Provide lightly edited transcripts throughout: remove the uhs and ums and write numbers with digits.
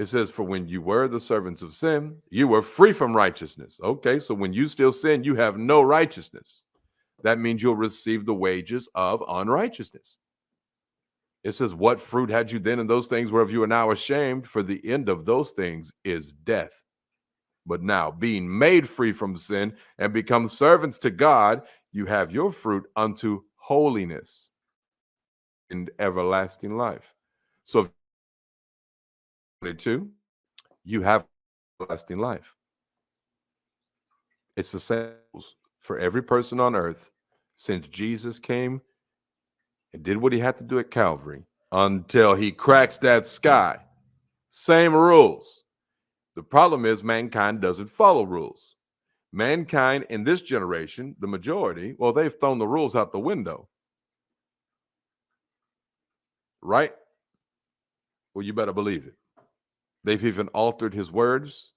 It says, for when you were the servants of sin, you were free from righteousness. Okay, so when you still sin, you have no righteousness. That means you'll receive the wages of unrighteousness. It says, what fruit had you then in those things whereof you are now ashamed? For the end of those things is death. But now, being made free from sin and become servants to God, you have your fruit unto holiness and everlasting life. So, if 22, you have everlasting life. It's the same for every person on earth since Jesus came and did what he had to do at Calvary until he cracks that sky. Same rules. The problem is mankind doesn't follow rules. Mankind in this generation, the majority, well, they've thrown the rules out the window. Right? Well, you better believe it. They've even altered his words.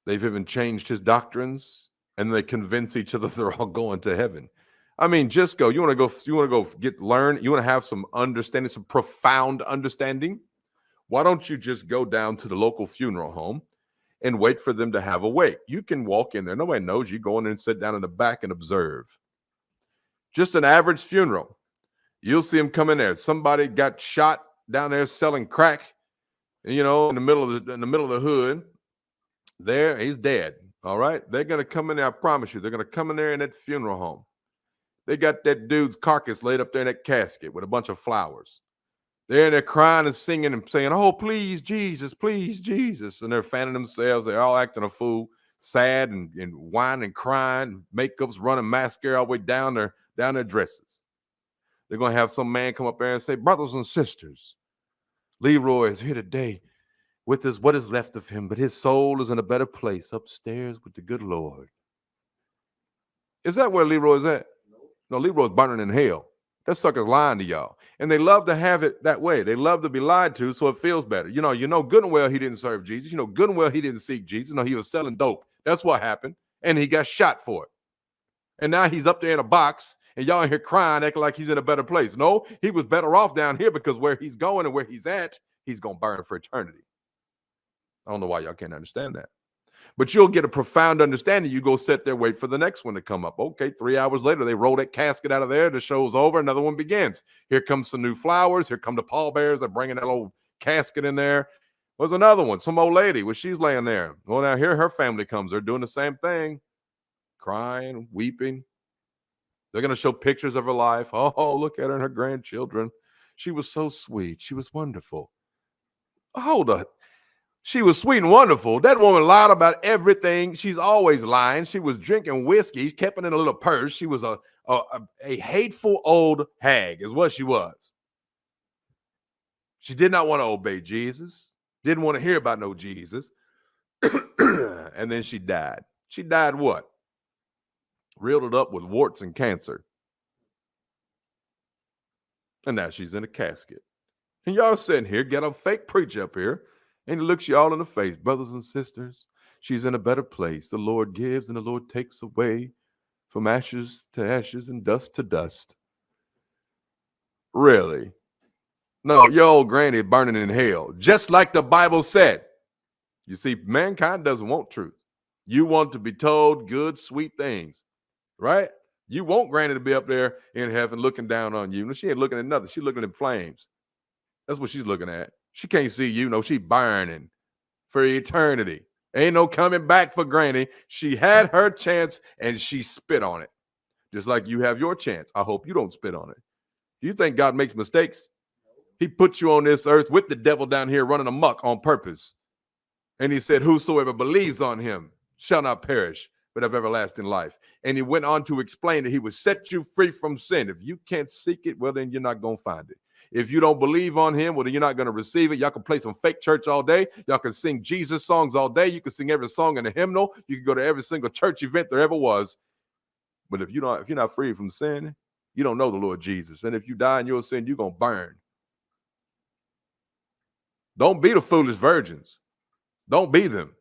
They've even changed his doctrines, and they convince each other they're all going to heaven. I mean, just go. You want to go learn. You want to have some understanding, some profound understanding. Why don't you just go down to the local funeral home and wait for them to have a wake? You can walk in there. Nobody knows. You go in there and sit down in the back and observe. Just an average funeral. You'll see them come in there. Somebody got shot down there selling crack, in the middle of the hood. There, he's dead. All right. They're going to come in there. I promise you. They're going to come in there in that funeral home. They got that dude's carcass laid up there in that casket with a bunch of flowers. They're in there crying and singing and saying, oh, please, Jesus, please, Jesus. And they're fanning themselves. They're all acting a fool, sad and whining and crying. Makeup's running mascara all the way down their dresses. They're going to have some man come up there and say, brothers and sisters, Leroy is here today with what is left of him, but his soul is in a better place upstairs with the good Lord. Is that where Leroy's at? No, Leroy's burning in hell. That sucker's lying to y'all. And they love to have it that way. They love to be lied to so it feels better. You know good and well he didn't serve Jesus. You know good and well he didn't seek Jesus. No, he was selling dope. That's what happened. And he got shot for it. And now he's up there in a box and y'all in here crying, acting like he's in a better place. No, he was better off down here because where he's going and where he's at, he's going to burn for eternity. I don't know why y'all can't understand that. But you'll get a profound understanding. You go sit there, wait for the next one to come up. Okay, 3 hours later, they roll that casket out of there. The show's over. Another one begins. Here comes some new flowers. Here come the pallbearers. They're bringing that old casket in there. There's another one, some old lady. Well, she's laying there. Well, now here her family comes. They're doing the same thing, crying, weeping. They're going to show pictures of her life. Oh, look at her and her grandchildren. She was so sweet. She was wonderful. Hold up. She was sweet and wonderful. That woman lied about everything. She's always lying. She was drinking whiskey, kept it in a little purse. She was a hateful old hag is what she was. She did not want to obey Jesus. Didn't want to hear about no Jesus. And then she died. She died what? Riddled up with warts and cancer. And now she's in a casket. And y'all sitting here, get a fake preacher up here. And he looks you all in the face, brothers and sisters. She's in a better place. The Lord gives and the Lord takes away from ashes to ashes and dust to dust. Really? No, your old granny burning in hell, just like the Bible said. You see, mankind doesn't want truth. You want to be told good, sweet things, right? You want granny to be up there in heaven looking down on you. She ain't looking at nothing. She's looking at flames. That's what she's looking at. She can't see you. No, she burning for eternity. Ain't no coming back for granny. She had her chance and she spit on it. Just like you have your chance. I hope you don't spit on it. Do you think God makes mistakes? He put you on this earth with the devil down here running amok on purpose. And he said, whosoever believes on him shall not perish, but have everlasting life. And he went on to explain that he would set you free from sin. If you can't seek it, well, then you're not going to find it. If you don't believe on him, well, then you're not going to receive it. Y'all can play some fake church all day. Y'all can sing Jesus songs all day. You can sing every song in the hymnal. You can go to every single church event there ever was. But if you're not free from sin, you don't know the Lord Jesus. And if you die in your sin, you're going to burn. Don't be the foolish virgins. Don't be them.